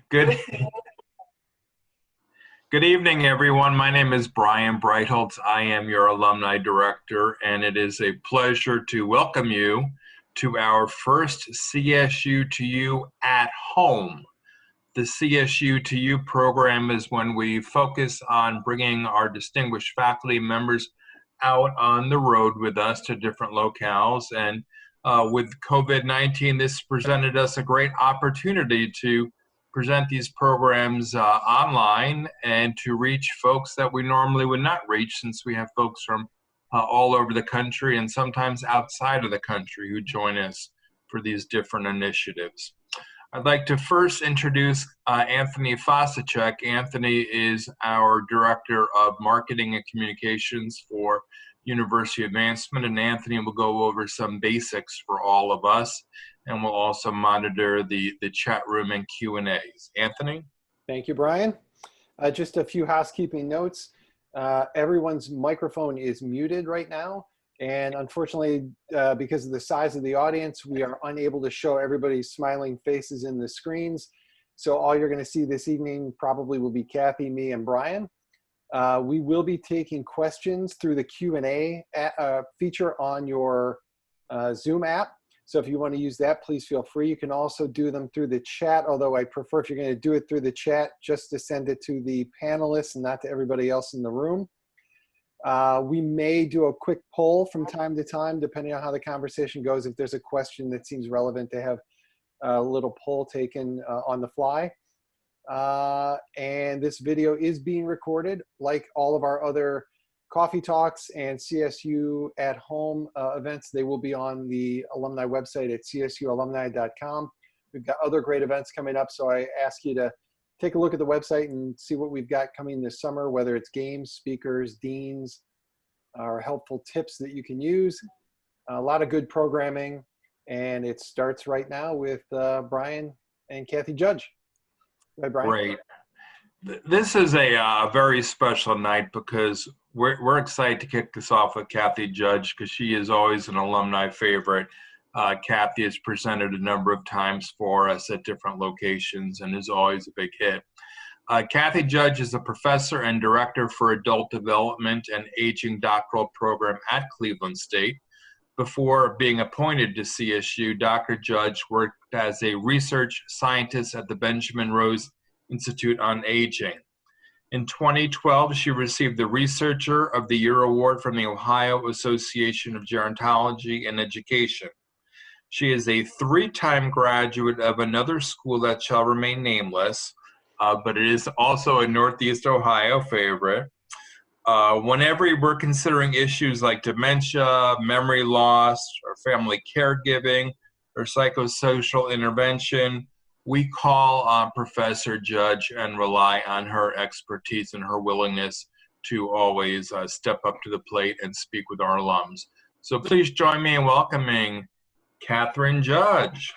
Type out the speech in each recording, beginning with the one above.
Good, good evening, everyone. My name is Brian Breitholtz. I am your alumni director, and it is a pleasure to welcome you to our first CSU to You at Home. The CSU to You program is when we focus on bringing our distinguished faculty members out on the road with us to different locales. And with COVID-19, this presented us a great opportunity to present these programs online and to reach folks that we normally would not reach, since we have folks from all over the country and sometimes outside of the country who join us for these different initiatives. I'd like to first introduce Anthony Fauci. Anthony is our Director of Marketing and Communications for University Advancement, and Anthony will go over some basics for all of us, and will also monitor the chat room and Q&As. Anthony? Thank you, Brian. Just a few housekeeping notes. Everyone's microphone is muted right now. And unfortunately, because of the size of the audience, we are unable to show everybody's smiling faces in the screens. So all you're going to see this evening probably will be Kathy, me, and Brian. We will be taking questions through the Q&A feature on your Zoom app. So if you want to use that, please feel free. You can also do them through the chat, although I prefer, if you're going to do it through the chat, just to send it to the panelists and not to everybody else in the room. We may do a quick poll from time to time, depending on how the conversation goes. If there's a question that seems relevant, to have a little poll taken on the fly. And this video is being recorded, like all of our other coffee talks and CSU at home events. They will be on the alumni website at csualumni.com. We've got other great events coming up, so I ask you to take a look at the website and see what we've got coming this summer, whether it's games, speakers, deans, or helpful tips that you can use. A lot of good programming, and it starts right now with Brian and Kathy Judge. Hi, Brian. Great. This is a very special night because we're excited to kick this off with Kathy Judge, because she is always an alumni favorite. Kathy has presented a number of times for us at different locations and is always a big hit. Kathy Judge is a professor and director for adult development and aging doctoral program at Cleveland State. Before being appointed to CSU, Dr. Judge worked as a research scientist at the Benjamin Rose Institute on Aging. In 2012, she received the Researcher of the Year Award from the Ohio Association of Gerontology and Education. She is a three-time graduate of another school that shall remain nameless, but it is also a Northeast Ohio favorite. Whenever we're considering issues like dementia, memory loss, or family caregiving, or psychosocial intervention, we call on Professor Judge and rely on her expertise and her willingness to always step up to the plate and speak with our alums. So please join me in welcoming Katherine Judge.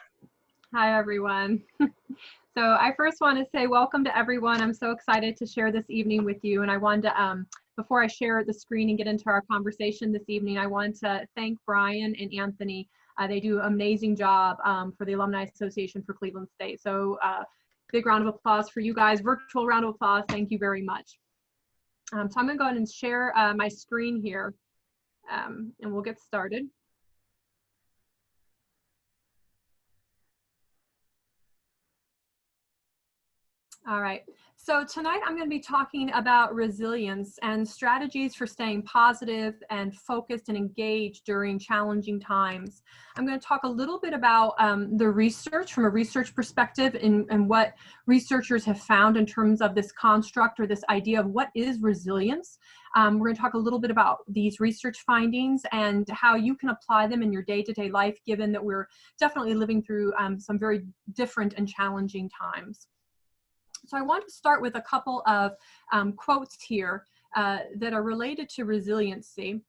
Hi, everyone. So I first want to say welcome to everyone. I'm so excited to share this evening with you. And I wanted to, before I share the screen and get into our conversation this evening, I want to thank Brian and Anthony. They do an amazing job for the Alumni Association for Cleveland State. So big round of applause for you guys. Virtual round of applause. Thank you very much. So I'm going to go ahead and share my screen here, and we'll get started. All right, so tonight I'm going to be talking about resilience and strategies for staying positive and focused and engaged during challenging times. I'm going to talk a little bit about the research from a research perspective and what researchers have found in terms of this construct or this idea of what is resilience. We're going to talk a little bit about these research findings and how you can apply them in your day-to-day life, given that we're definitely living through some very different and challenging times. So I want to start with a couple of quotes here that are related to resiliency.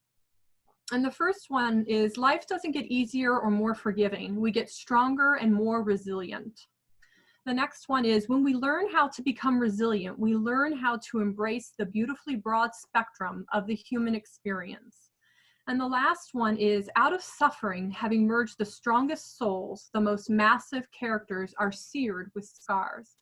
And the first one is, life doesn't get easier or more forgiving. We get stronger and more resilient. The next one is, when we learn how to become resilient, we learn how to embrace the beautifully broad spectrum of the human experience. And the last one is, out of suffering have emerged the strongest souls, the most massive characters are seared with scars.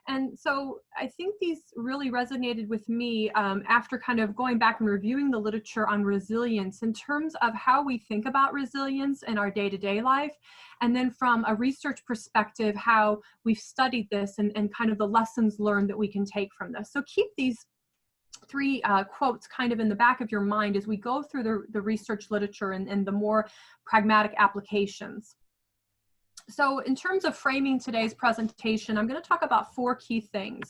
And so I think these really resonated with me after kind of going back and reviewing the literature on resilience in terms of how we think about resilience in our day-to-day life. And then from a research perspective, how we've studied this and kind of the lessons learned that we can take from this. So keep these three quotes kind of in the back of your mind as we go through the research literature and the more pragmatic applications. So in terms of framing today's presentation, I'm going to talk about four key things.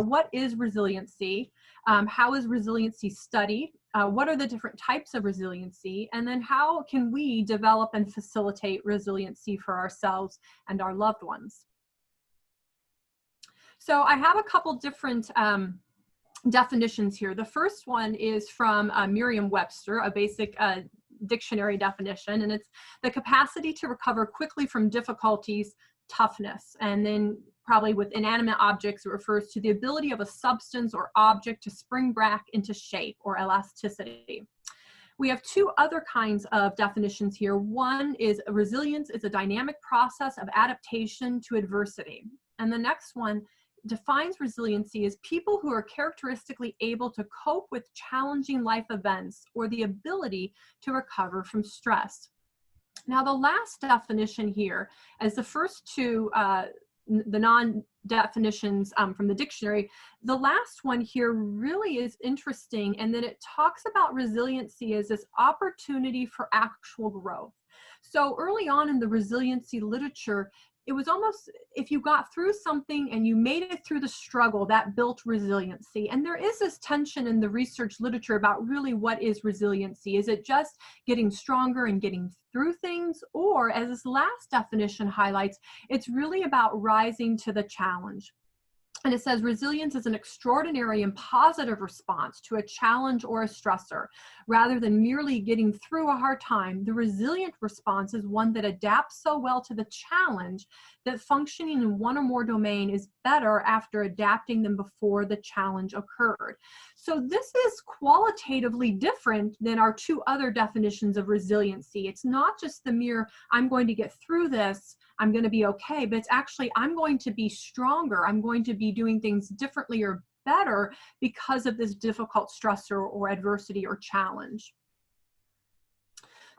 What is resiliency? How is resiliency studied? What are the different types of resiliency? And then how can we develop and facilitate resiliency for ourselves and our loved ones? So I have a couple different definitions here. The first one is from Merriam-Webster, a basic dictionary definition, and it's the capacity to recover quickly from difficulties, toughness. And then probably with inanimate objects, it refers to the ability of a substance or object to spring back into shape, or elasticity. We have two other kinds of definitions here. One is resilience is a dynamic process of adaptation to adversity. And the next one defines resiliency as people who are characteristically able to cope with challenging life events or the ability to recover from stress. Now, the last definition here, as the first two, the non-definitions from the dictionary, the last one here really is interesting, and that it talks about resiliency as this opportunity for actual growth. So early on in the resiliency literature, it was almost, if you got through something and you made it through the struggle, that built resiliency. And there is this tension in the research literature about really what is resiliency. Is it just getting stronger and getting through things? Or, as this last definition highlights, it's really about rising to the challenge. And it says resilience is an extraordinary and positive response to a challenge or a stressor. Rather than merely getting through a hard time, the resilient response is one that adapts so well to the challenge that functioning in one or more domain is better after adapting than before the challenge occurred. So this is qualitatively different than our two other definitions of resiliency. It's not just the mere, I'm going to get through this, I'm going to be okay, but it's actually, I'm going to be stronger. I'm going to be doing things differently or better because of this difficult stressor or adversity or challenge.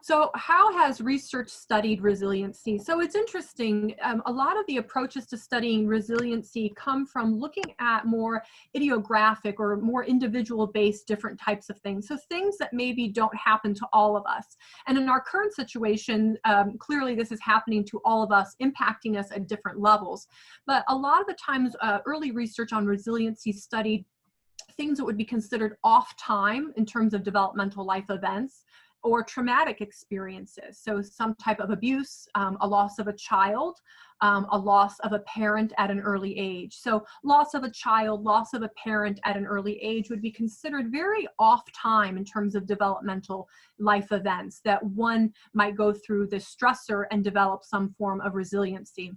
So how has research studied resiliency? So it's interesting. A lot of the approaches to studying resiliency come from looking at more idiographic or more individual-based different types of things. So things that maybe don't happen to all of us. And in our current situation, clearly this is happening to all of us, impacting us at different levels. But a lot of the times, early research on resiliency studied things that would be considered off time in terms of developmental life events, or traumatic experiences. So some type of abuse, a loss of a child, a loss of a parent at an early age. So loss of a child, loss of a parent at an early age would be considered very off time in terms of developmental life events that one might go through the stressor and develop some form of resiliency.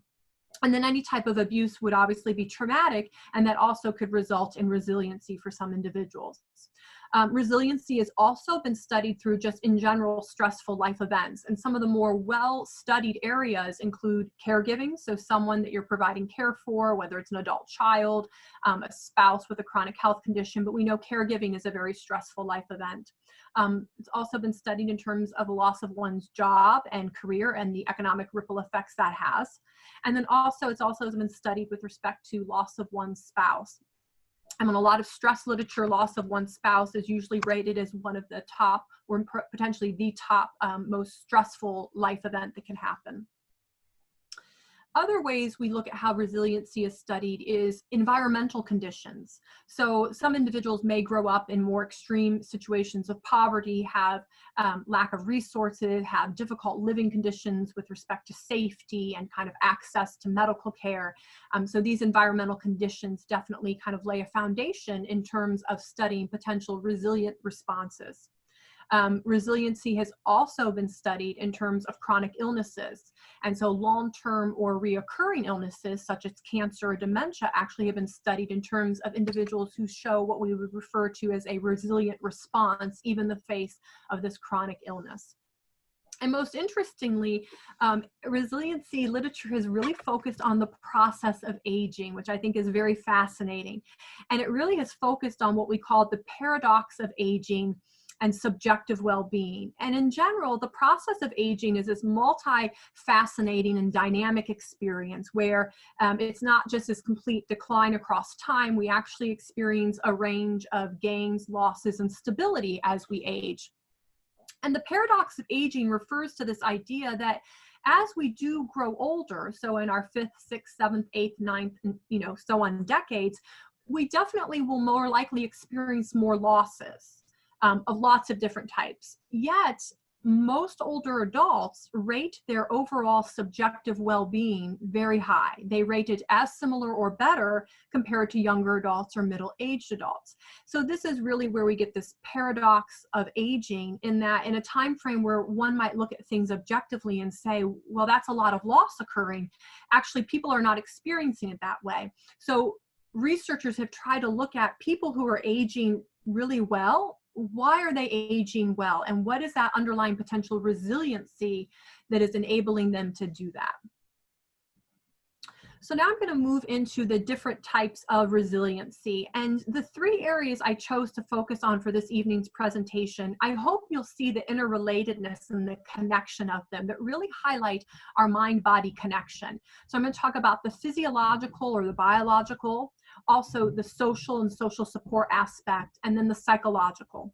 And then any type of abuse would obviously be traumatic, and that also could result in resiliency for some individuals. Resiliency has also been studied through just in general stressful life events. And some of the more well-studied areas include caregiving. So someone that you're providing care for, whether it's an adult child, a spouse with a chronic health condition, but we know caregiving is a very stressful life event. It's also been studied in terms of a loss of one's job and career and the economic ripple effects that has. And then also, it's also been studied with respect to loss of one's spouse. And in a lot of stress literature, loss of one's spouse is usually rated as one of the top, or potentially the top most stressful life event that can happen. Other ways we look at how resiliency is studied is environmental conditions. So some individuals may grow up in more extreme situations of poverty, have lack of resources, have difficult living conditions with respect to safety and kind of access to medical care. So these environmental conditions definitely kind of lay a foundation in terms of studying potential resilient responses. Resiliency has also been studied in terms of chronic illnesses. And so long-term or reoccurring illnesses such as cancer or dementia actually have been studied in terms of individuals who show what we would refer to as a resilient response, even in the face of this chronic illness. And most interestingly, resiliency literature has really focused on the process of aging, which I think is very fascinating. And it really has focused on what we call the paradox of aging and subjective well-being. And in general, the process of aging is this multi-fascinating and dynamic experience where it's not just this complete decline across time. We actually experience a range of gains, losses, and stability as we age. And the paradox of aging refers to this idea that as we do grow older, so in our 5th, 6th, 7th, 8th, 9th, and so on decades, we definitely will more likely experience more losses of lots of different types. Yet, most older adults rate their overall subjective well-being very high. They rate it as similar or better compared to younger adults or middle-aged adults. So this is really where we get this paradox of aging, in that in a time frame where one might look at things objectively and say, well, that's a lot of loss occurring. Actually, people are not experiencing it that way. So researchers have tried to look at people who are aging really well. Why are they aging well? And what is that underlying potential resiliency that is enabling them to do that? So now I'm going to move into the different types of resiliency. And the 3 areas I chose to focus on for this evening's presentation, I hope you'll see the interrelatedness and the connection of them that really highlight our mind-body connection. So I'm going to talk about the physiological or the biological, also the social and social support aspect, and then the psychological.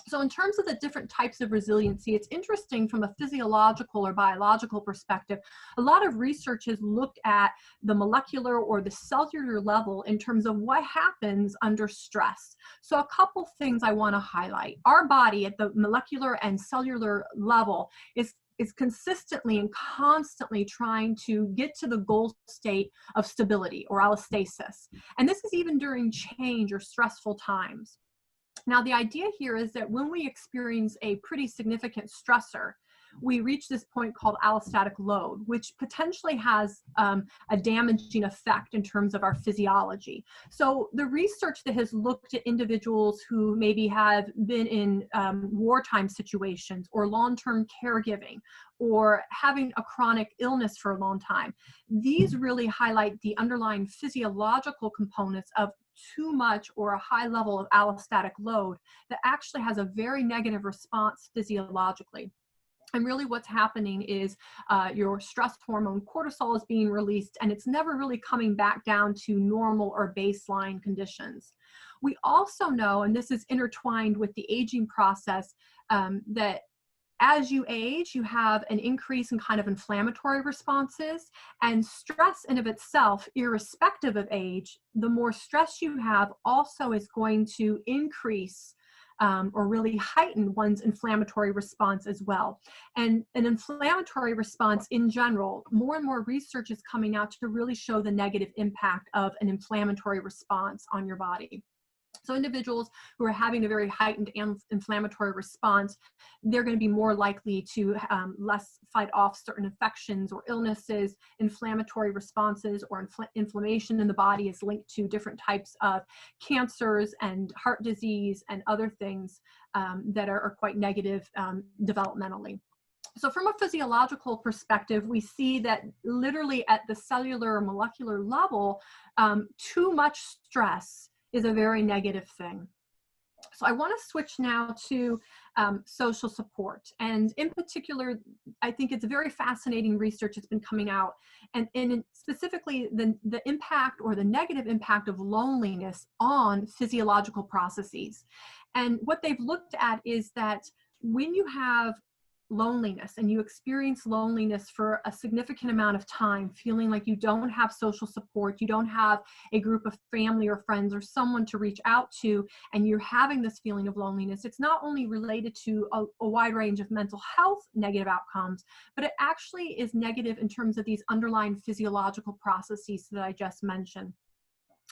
So in terms of the different types of resiliency, it's interesting from a physiological or biological perspective. A lot of research has looked at the molecular or the cellular level in terms of what happens under stress. So a couple things I want to highlight. Our body at the molecular and cellular level is consistently and constantly trying to get to the goal state of stability or allostasis. And this is even during change or stressful times. Now, the idea here is that when we experience a pretty significant stressor, we reach this point called allostatic load, which potentially has a damaging effect in terms of our physiology. So the research that has looked at individuals who maybe have been in wartime situations or long-term caregiving or having a chronic illness for a long time, these really highlight the underlying physiological components of too much or a high level of allostatic load that actually has a very negative response physiologically. And really what's happening is your stress hormone cortisol is being released, and it's never really coming back down to normal or baseline conditions. We also know, and this is intertwined with the aging process, that as you age, you have an increase in kind of inflammatory responses, and stress in of itself, irrespective of age, the more stress you have also is going to increase or really heighten one's inflammatory response as well. And an inflammatory response in general, more and more research is coming out to really show the negative impact of an inflammatory response on your body. So individuals who are having a very heightened inflammatory response, they're going to be more likely to less fight off certain infections or illnesses. Inflammatory responses or inflammation in the body is linked to different types of cancers and heart disease and other things that are quite negative developmentally. So from a physiological perspective, we see that literally at the cellular or molecular level, too much stress is a very negative thing. So I want to switch now to social support. And in particular, I think it's very fascinating research that's been coming out, and specifically the impact or the negative impact of loneliness on physiological processes. And what they've looked at is that when you have loneliness and you experience loneliness for a significant amount of time, feeling like you don't have social support, you don't have a group of family or friends or someone to reach out to, and you're having this feeling of loneliness, it's not only related to a wide range of mental health negative outcomes, but it actually is negative in terms of these underlying physiological processes that I just mentioned.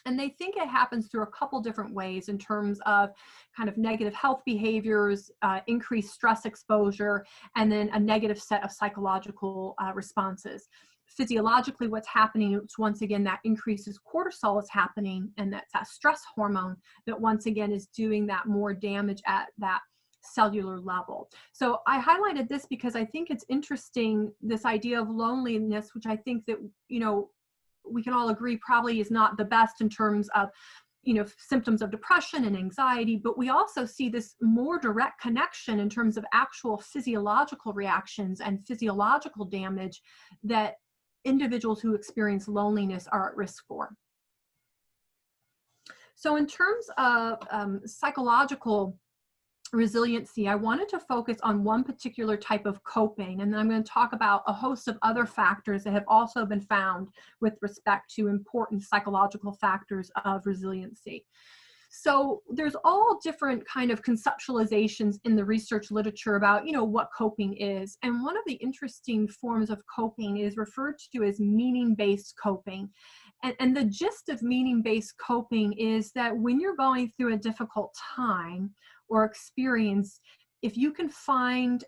And they think it happens through a couple different ways in terms of kind of negative health behaviors, increased stress exposure, and then a negative set of psychological responses. Physiologically, what's happening is, once again, that increases cortisol is happening, and that's that stress hormone that once again is doing that more damage at that cellular level. So I highlighted this because I think it's interesting, this idea of loneliness, which I think that, we can all agree probably is not the best in terms of, symptoms of depression and anxiety, but we also see this more direct connection in terms of actual physiological reactions and physiological damage that individuals who experience loneliness are at risk for. So in terms of psychological resiliency, I wanted to focus on one particular type of coping, and then I'm going to talk about a host of other factors that have also been found with respect to important psychological factors of resiliency. So there's all different kind of conceptualizations in the research literature about, what coping is. And one of the interesting forms of coping is referred to as meaning-based coping. And the gist of meaning-based coping is that when you're going through a difficult time or experience, if you can find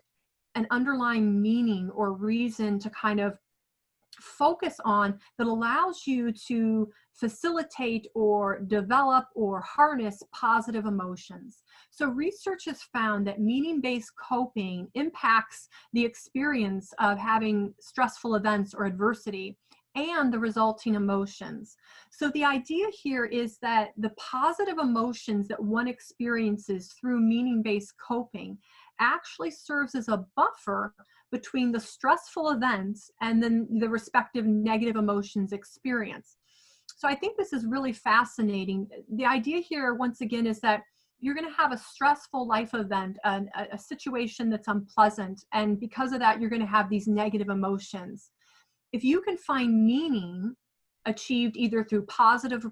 an underlying meaning or reason to kind of focus on that allows you to facilitate or develop or harness positive emotions. So research has found that meaning-based coping impacts the experience of having stressful events or adversity and the resulting emotions. So the idea here is that the positive emotions that one experiences through meaning-based coping actually serves as a buffer between the stressful events and then the respective negative emotions experienced. So I think this is really fascinating. The idea here, once again, is that you're going to have a stressful life event, a situation that's unpleasant, and because of that, you're going to have these negative emotions. If you can find meaning achieved either through positive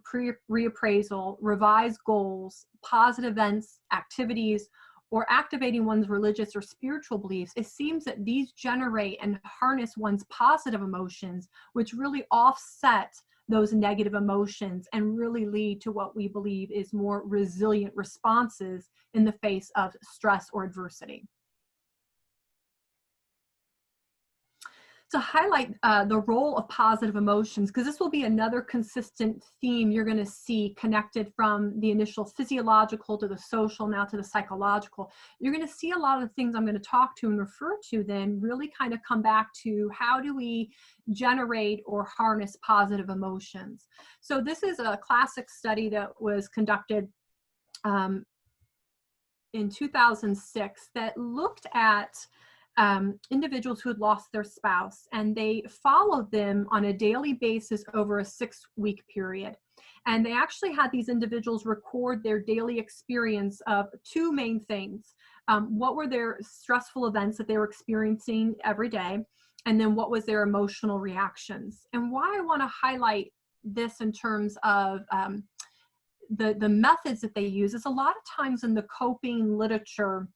reappraisal, revised goals, positive events, activities, or activating one's religious or spiritual beliefs, it seems that these generate and harness one's positive emotions, which really offset those negative emotions and really lead to what we believe is more resilient responses in the face of stress or adversity. To highlight the role of positive emotions, because this will be another consistent theme you're going to see connected from the initial physiological to the social, now to the psychological. You're going to see a lot of the things I'm going to talk to and refer to then really kind of come back to how do we generate or harness positive emotions. So this is a classic study that was conducted in 2006 that looked at individuals who had lost their spouse, and they followed them on a daily basis over a 6-week period. And they actually had these individuals record their daily experience of two main things. What were their stressful events that they were experiencing every day? And then what was their emotional reactions? And why I want to highlight this in terms of the methods that they use is a lot of times in the coping literature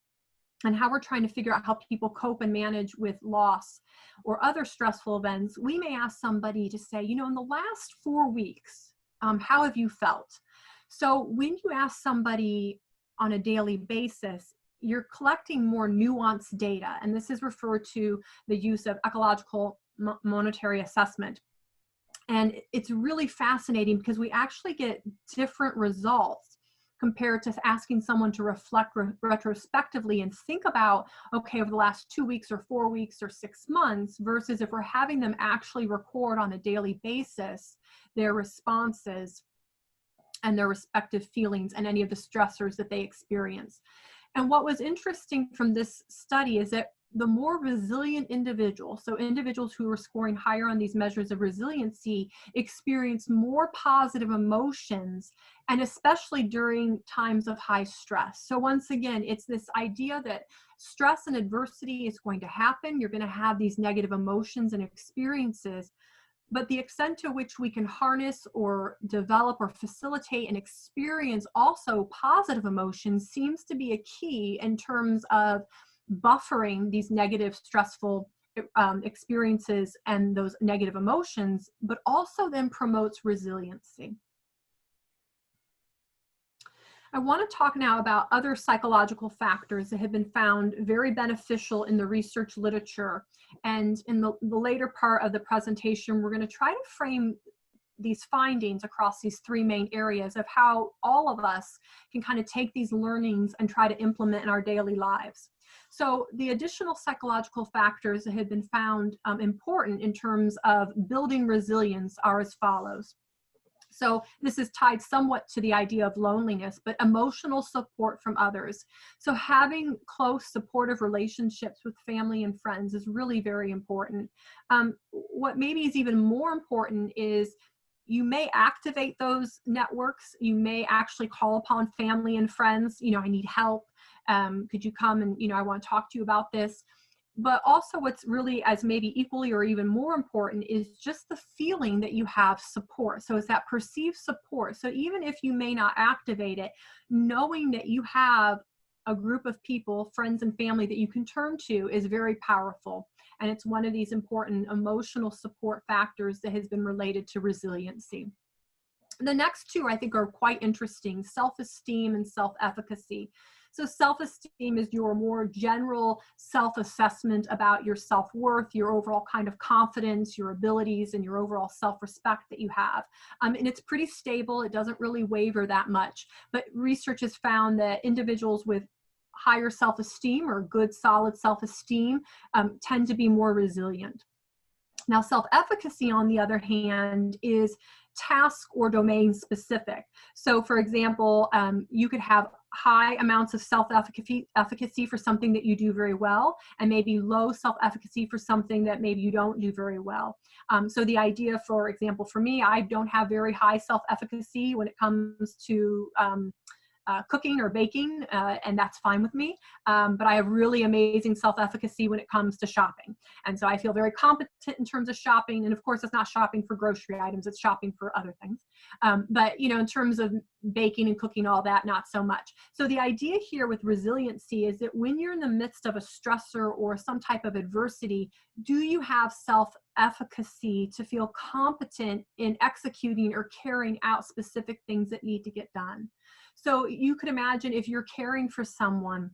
and how we're trying to figure out how people cope and manage with loss or other stressful events, we may ask somebody to say, in the last 4 weeks, how have you felt? So when you ask somebody on a daily basis, you're collecting more nuanced data, and this is referred to the use of ecological monetary assessment. And it's really fascinating because we actually get different results compared to asking someone to reflect retrospectively and think about, okay, over the last 2 weeks or 4 weeks or 6 months, versus if we're having them actually record on a daily basis their responses and their respective feelings and any of the stressors that they experience. And what was interesting from this study is that the more resilient individuals, so individuals who were scoring higher on these measures of resiliency, experience more positive emotions, and especially during times of high stress. So once again, it's this idea that stress and adversity is going to happen. You're going to have these negative emotions and experiences, but the extent to which we can harness or develop or facilitate and experience also positive emotions seems to be a key in terms of buffering these negative, stressful experiences and those negative emotions, but also then promotes resiliency. I want to talk now about other psychological factors that have been found very beneficial in the research literature. And in the later part of the presentation, we're going to try to frame these findings across these three main areas of how all of us can kind of take these learnings and try to implement in our daily lives. So the additional psychological factors that have been found important in terms of building resilience are as follows. So this is tied somewhat to the idea of loneliness, but emotional support from others. So having close supportive relationships with family and friends is really very important. What maybe is even more important is you may activate those networks. You may actually call upon family and friends. You know, I need help. Could you come and, you know, I want to talk to you about this. But also what's really as maybe equally or even more important is just the feeling that you have support. So it's that perceived support. So even if you may not activate it, knowing that you have a group of people, friends and family that you can turn to is very powerful. And it's one of these important emotional support factors that has been related to resiliency. The next two I think are quite interesting: self-esteem and self-efficacy. So self-esteem is your more general self-assessment about your self-worth, your overall kind of confidence, your abilities, and your overall self-respect that you have. And it's pretty stable. It doesn't really waver that much. But research has found that individuals with higher self-esteem or good, solid self-esteem tend to be more resilient. Now, self-efficacy, on the other hand, is task or domain specific. So for example, you could have high amounts of self-efficacy for something that you do very well, and maybe low self-efficacy for something that maybe you don't do very well. So the idea, for example, for me, I don't have very high self-efficacy when it comes to cooking or baking, and that's fine with me. But I have really amazing self-efficacy when it comes to shopping. And so I feel very competent in terms of shopping. And of course, it's not shopping for grocery items, it's shopping for other things. But, you know, in terms of baking and cooking, all that, not so much. So the idea here with resiliency is that when you're in the midst of a stressor or some type of adversity, do you have self-efficacy to feel competent in executing or carrying out specific things that need to get done? So you could imagine if you're caring for someone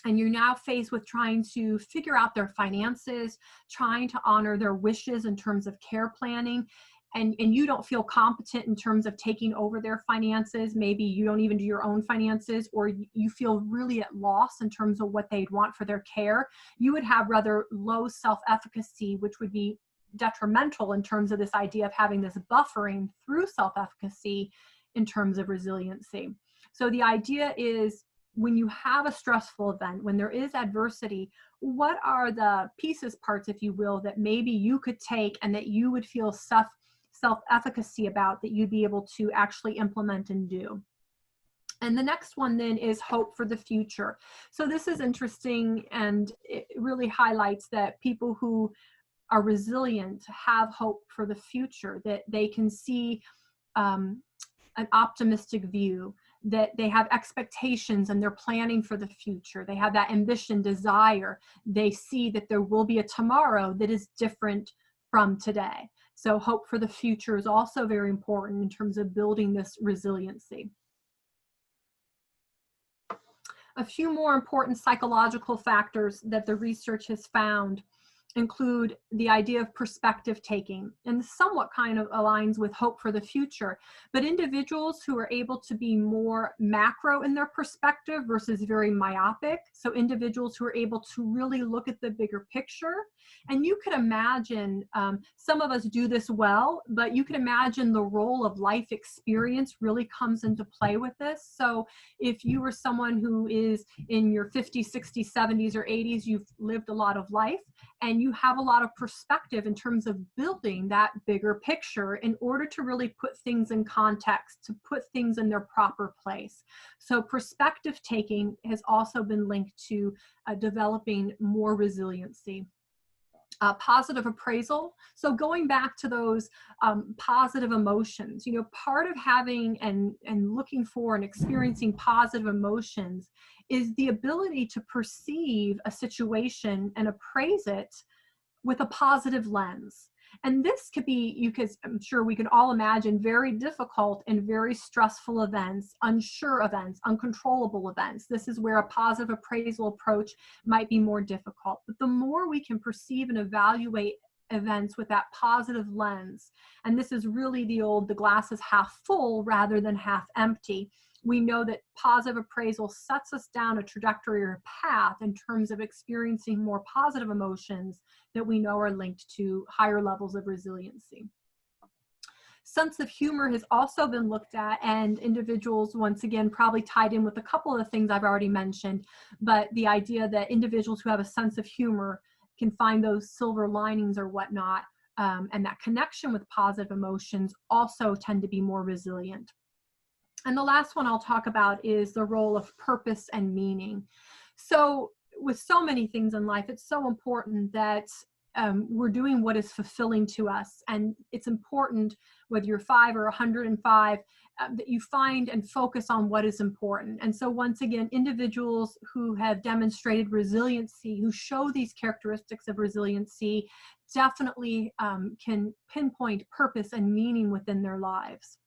and you're now faced with trying to figure out their finances, trying to honor their wishes in terms of care planning, and you don't feel competent in terms of taking over their finances, maybe you don't even do your own finances, or you feel really at loss in terms of what they'd want for their care, you would have rather low self-efficacy, which would be detrimental in terms of this idea of having this buffering through self-efficacy in terms of resiliency. So the idea is, when you have a stressful event, when there is adversity, what are the pieces, parts, if you will, that maybe you could take and that you would feel self-efficacy about, that you'd be able to actually implement and do? And the next one then is hope for the future. So this is interesting, and it really highlights that people who are resilient have hope for the future, that they can see an optimistic view, that they have expectations and they're planning for the future. They have that ambition, desire. They see that there will be a tomorrow that is different from today. So hope for the future is also very important in terms of building this resiliency. A few more important psychological factors that the research has found include the idea of perspective taking, and somewhat kind of aligns with hope for the future. But individuals who are able to be more macro in their perspective versus very myopic, so individuals who are able to really look at the bigger picture. And you could imagine, some of us do this well, but you can imagine the role of life experience really comes into play with this. So if you are someone who is in your 50s, 60s, 70s, or 80s, you've lived a lot of life, and you have a lot of perspective in terms of building that bigger picture in order to really put things in context, to put things in their proper place. So perspective taking has also been linked to developing more resiliency. Positive appraisal. So going back to those positive emotions, you know, part of having and looking for and experiencing positive emotions is the ability to perceive a situation and appraise it with a positive lens. And this could be, I'm sure we can all imagine, very difficult and very stressful events, unsure events, uncontrollable events. This is where a positive appraisal approach might be more difficult. But the more we can perceive and evaluate events with that positive lens. And this is really the glass is half full rather than half empty. We know that positive appraisal sets us down a trajectory or path in terms of experiencing more positive emotions that we know are linked to higher levels of resiliency. Sense of humor has also been looked at, and individuals, once again, probably tied in with a couple of the things I've already mentioned, but the idea that individuals who have a sense of humor can find those silver linings or whatnot, and that connection with positive emotions also tend to be more resilient. And the last one I'll talk about is the role of purpose and meaning. So with so many things in life, it's so important that we're doing what is fulfilling to us. And it's important, whether you're 5 or 105, that you find and focus on what is important. And so once again, individuals who have demonstrated resiliency, who show these characteristics of resiliency, definitely can pinpoint purpose and meaning within their lives.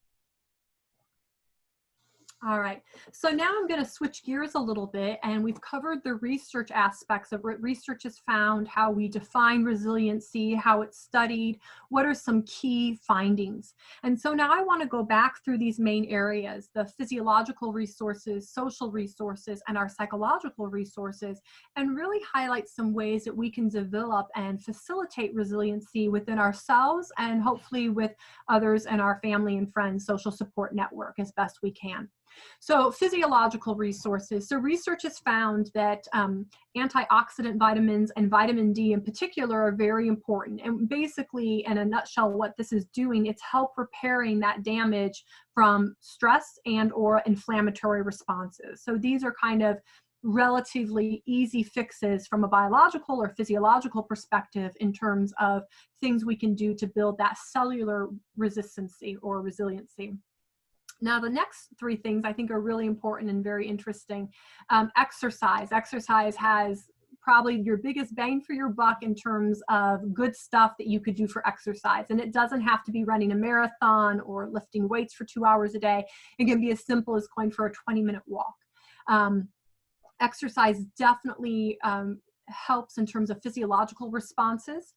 All right, so now I'm going to switch gears a little bit, and we've covered the research aspects of what research has found, how we define resiliency, how it's studied, what are some key findings. And so now I want to go back through these main areas, the physiological resources, social resources, and our psychological resources, and really highlight some ways that we can develop and facilitate resiliency within ourselves and hopefully with others in our family and friends social support network as best we can. So physiological resources. So research has found that antioxidant vitamins and vitamin D in particular are very important. And basically, in a nutshell, what this is doing, it's help repairing that damage from stress and or inflammatory responses. So these are kind of relatively easy fixes from a biological or physiological perspective in terms of things we can do to build that cellular resistancy or resiliency. Now, the next 3 things I think are really important and very interesting. Exercise. Exercise has probably your biggest bang for your buck in terms of good stuff that you could do for exercise. And it doesn't have to be running a marathon or lifting weights for 2 hours a day. It can be as simple as going for a 20-minute walk. Exercise definitely helps in terms of physiological responses.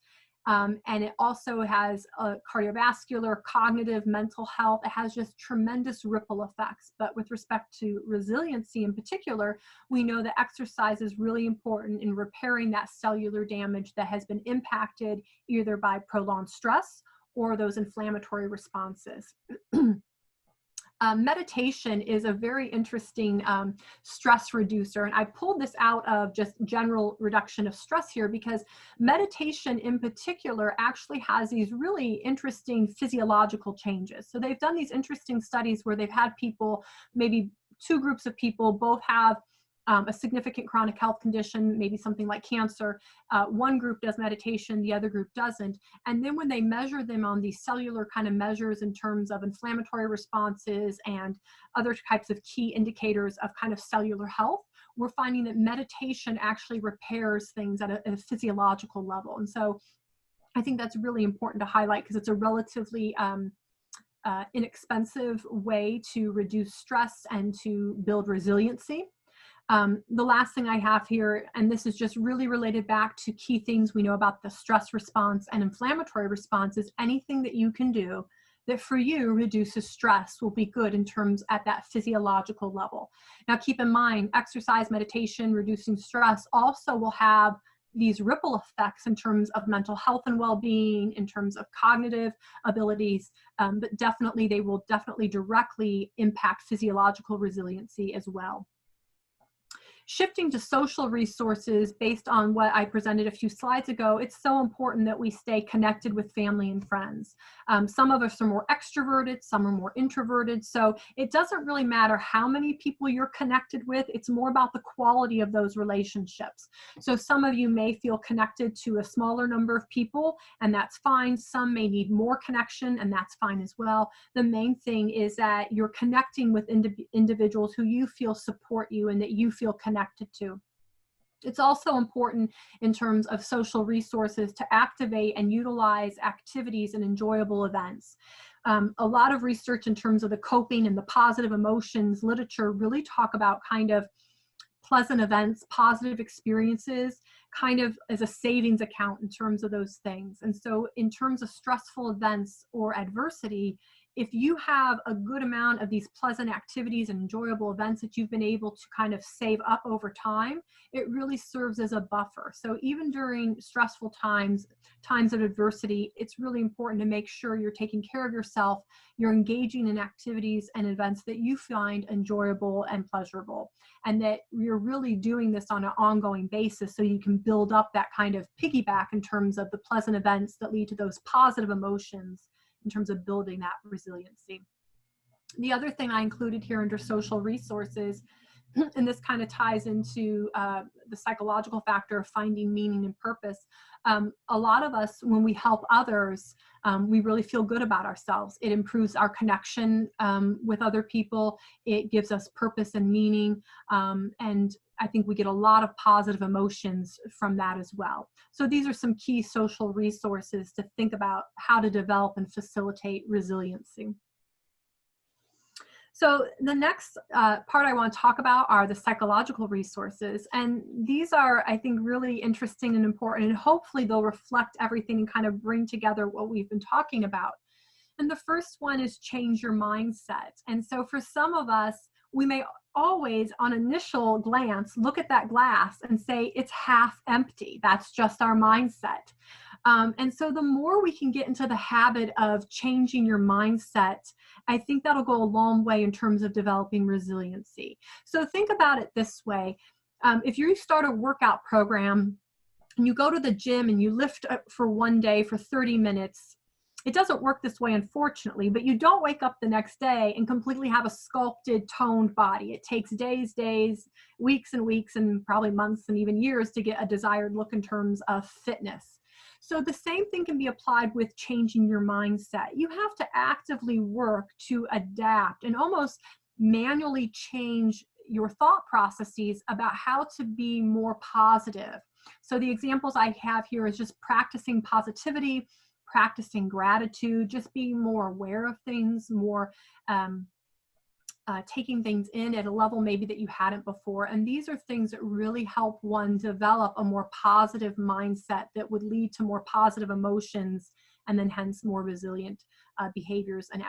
And it also has cardiovascular, cognitive, mental health. It has just tremendous ripple effects. But with respect to resiliency in particular, we know that exercise is really important in repairing that cellular damage that has been impacted either by prolonged stress or those inflammatory responses. Meditation is a very interesting stress reducer. And I pulled this out of just general reduction of stress here because meditation in particular actually has these really interesting physiological changes. So they've done these interesting studies where they've had people, maybe 2 groups of people, both have a significant chronic health condition, maybe something like cancer. One group does meditation, the other group doesn't. And then when they measure them on these cellular kind of measures in terms of inflammatory responses and other types of key indicators of kind of cellular health, we're finding that meditation actually repairs things at a physiological level. And so I think that's really important to highlight because it's a relatively inexpensive way to reduce stress and to build resiliency. The last thing I have here, and this is just really related back to key things we know about the stress response and inflammatory response, is anything that you can do that for you reduces stress will be good in terms at that physiological level. Now keep in mind, exercise, meditation, reducing stress also will have these ripple effects in terms of mental health and well-being, in terms of cognitive abilities, but definitely they will definitely directly impact physiological resiliency as well. Shifting to social resources based on what I presented a few slides ago, it's so important that we stay connected with family and friends. Some of us are more extroverted, some are more introverted, so it doesn't really matter how many people you're connected with, it's more about the quality of those relationships. So some of you may feel connected to a smaller number of people, and that's fine. Some may need more connection, and that's fine as well. The main thing is that you're connecting with individuals who you feel support you and that you feel connected to. It's also important in terms of social resources to activate and utilize activities and enjoyable events. A lot of research in terms of the coping and the positive emotions literature really talk about kind of pleasant events, positive experiences, kind of as a savings account in terms of those things. And so in terms of stressful events or adversity, if you have a good amount of these pleasant activities and enjoyable events that you've been able to kind of save up over time, it really serves as a buffer. So even during stressful times of adversity, it's really important to make sure you're taking care of yourself, you're engaging in activities and events that you find enjoyable and pleasurable, and that you're really doing this on an ongoing basis so you can build up that kind of piggyback in terms of the pleasant events that lead to those positive emotions in terms of building that resiliency. The other thing I included here under social resources, and this kind of ties into the psychological factor of finding meaning and purpose. A lot of us, when we help others, we really feel good about ourselves. It improves our connection with other people. It gives us purpose and meaning. And I think we get a lot of positive emotions from that as well. So these are some key social resources to think about how to develop and facilitate resiliency. So the next part I want to talk about are the psychological resources. And these are, I think, really interesting and important, and hopefully they'll reflect everything and kind of bring together what we've been talking about. And the first one is change your mindset. And so for some of us, we may always, on initial glance, look at that glass and say it's half empty. That's just our mindset. And so the more we can get into the habit of changing your mindset, I think that'll go a long way in terms of developing resiliency. So think about it this way. If you start a workout program and you go to the gym and you lift up for one day for 30 minutes, it doesn't work this way, unfortunately, but you don't wake up the next day and completely have a sculpted, toned body. It takes days, weeks and weeks, and probably months and even years to get a desired look in terms of fitness. So the same thing can be applied with changing your mindset. You have to actively work to adapt and almost manually change your thought processes about how to be more positive. So the examples I have here is just practicing positivity, practicing gratitude, just being more aware of things, more taking things in at a level maybe that you hadn't before. And these are things that really help one develop a more positive mindset that would lead to more positive emotions and then hence more resilient behaviors and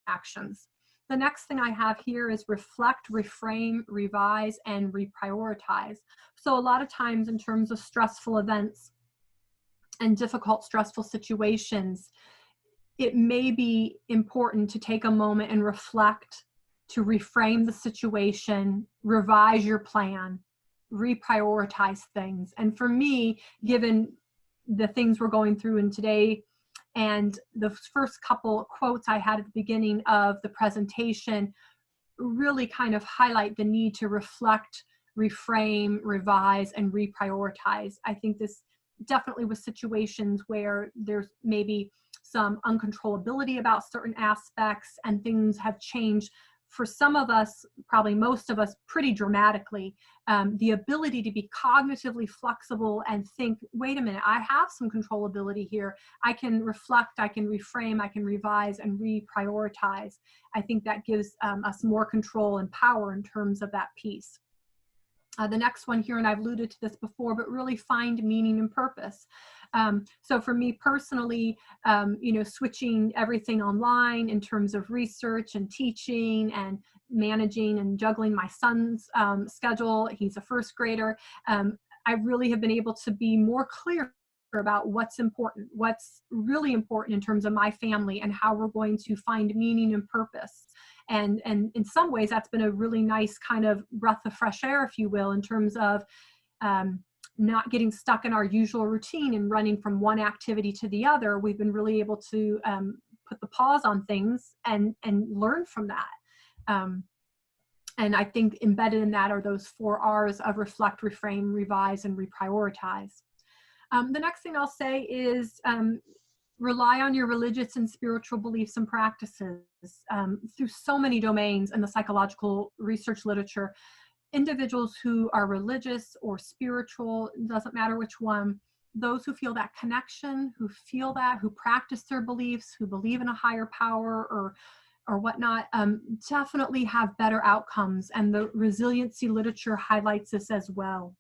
actions. The next thing I have here is reflect, reframe, revise, and reprioritize. So a lot of times in terms of stressful events and difficult, stressful situations, it may be important to take a moment and reflect, to reframe the situation, revise your plan, reprioritize things. And for me, given the things we're going through in today and the first couple quotes I had at the beginning of the presentation really kind of highlight the need to reflect, reframe, revise, and reprioritize. I think this definitely was situations where there's maybe some uncontrollability about certain aspects and things have changed for some of us, probably most of us, pretty dramatically. The ability to be cognitively flexible and think, wait a minute, I have some controllability here. I can reflect, I can reframe, I can revise and reprioritize. I think that gives us more control and power in terms of that piece. The next one here, and I've alluded to this before, but really find meaning and purpose. So for me personally, switching everything online in terms of research and teaching and managing and juggling my son's schedule, he's a first grader, I really have been able to be more clear about what's important, what's really important in terms of my family and how we're going to find meaning and purpose. And in some ways, that's been a really nice kind of breath of fresh air, if you will, in terms of not getting stuck in our usual routine and running from one activity to the other. We've been really able to put the pause on things and learn from that. And I think embedded in that are those 4 R's of reflect, reframe, revise, and reprioritize. The next thing I'll say is rely on your religious and spiritual beliefs and practices. Through so many domains in the psychological research literature, individuals who are religious or spiritual, doesn't matter which one, those who feel that connection, who feel that, who practice their beliefs, who believe in a higher power or or whatnot, definitely have better outcomes. And the resiliency literature highlights this as well.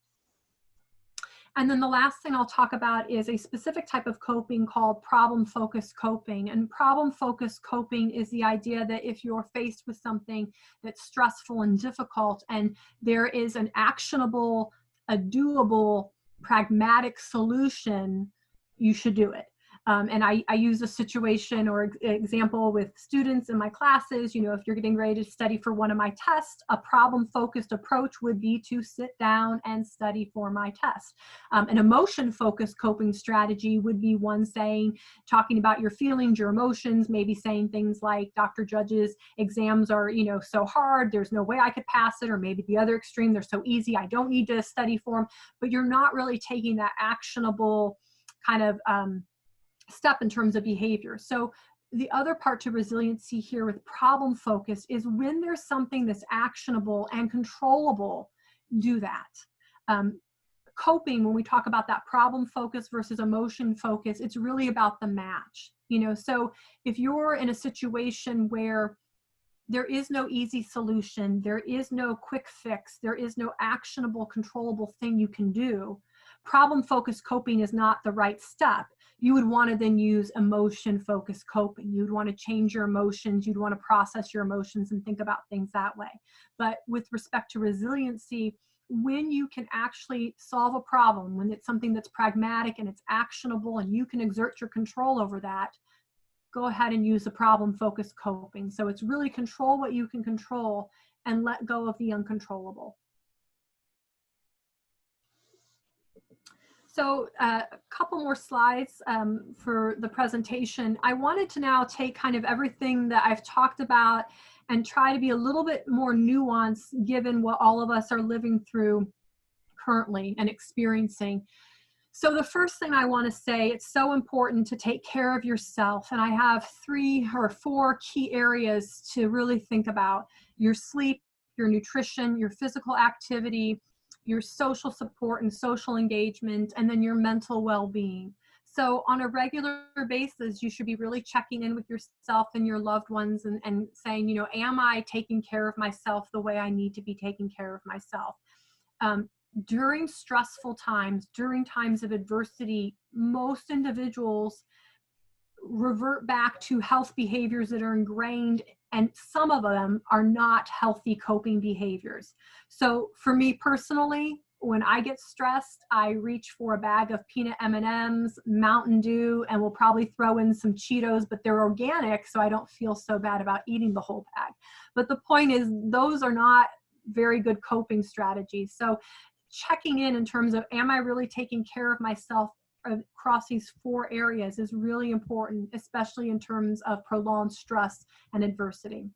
And then the last thing I'll talk about is a specific type of coping called problem-focused coping. And problem-focused coping is the idea that if you're faced with something that's stressful and difficult, and there is an actionable, a doable, pragmatic solution, you should do it. And I use a situation or example with students in my classes. You know, if you're getting ready to study for one of my tests, a problem-focused approach would be to sit down and study for my test. An emotion-focused coping strategy would be one talking about your feelings, your emotions, maybe saying things like, Dr. Judge's exams are, you know, so hard, there's no way I could pass it, or maybe the other extreme, they're so easy, I don't need to study for them. But you're not really taking that actionable kind of step in terms of behavior. So the other part to resiliency here with problem focus is when there's something that's actionable and controllable, do that. Coping, when we talk about that problem focus versus emotion focus, it's really about the match. You know, so if you're in a situation where there is no easy solution, there is no quick fix, there is no actionable, controllable thing you can do, problem-focused coping is not the right step. You would want to then use emotion-focused coping. You'd want to change your emotions. You'd want to process your emotions and think about things that way. But with respect to resiliency, when you can actually solve a problem, when it's something that's pragmatic and it's actionable and you can exert your control over that, go ahead and use the problem-focused coping. So it's really control what you can control and let go of the uncontrollable. So a couple more slides for the presentation. I wanted to now take kind of everything that I've talked about and try to be a little bit more nuanced given what all of us are living through currently and experiencing. So the first thing I want to say, it's so important to take care of yourself. And I have 3 or 4 key areas to really think about: your sleep, your nutrition, your physical activity, your social support and social engagement, and then your mental well-being. So on a regular basis, you should be really checking in with yourself and your loved ones and saying, you know, am I taking care of myself the way I need to be taking care of myself? During stressful times, during times of adversity, most individuals revert back to health behaviors that are ingrained, and some of them are not healthy coping behaviors. So for me personally, when I get stressed, I reach for a bag of peanut M&Ms, Mountain Dew, and we'll probably throw in some Cheetos, but they're organic, so I don't feel so bad about eating the whole bag. But the point is, those are not very good coping strategies. So checking in terms of, am I really taking care of myself across these 4 areas is really important, especially in terms of prolonged stress and adversity.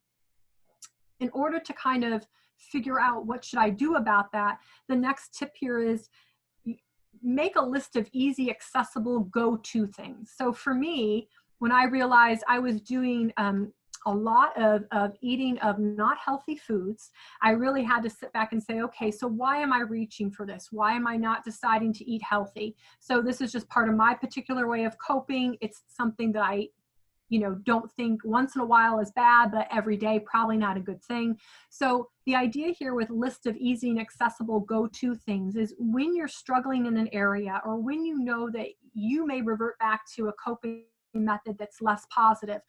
In order to kind of figure out what should I do about that, the next tip here is make a list of easy, accessible, go-to things. So for me, when I realized I was doing a lot of eating of not healthy foods, I really had to sit back and say, okay, so why am I reaching for this? Why am I not deciding to eat healthy? So this is just part of my particular way of coping. It's something that I, you know, don't think once in a while is bad, but every day probably not a good thing. So the idea here with list of easy and accessible go-to things is when you're struggling in an area, or when you know that you may revert back to a coping method that's less positive,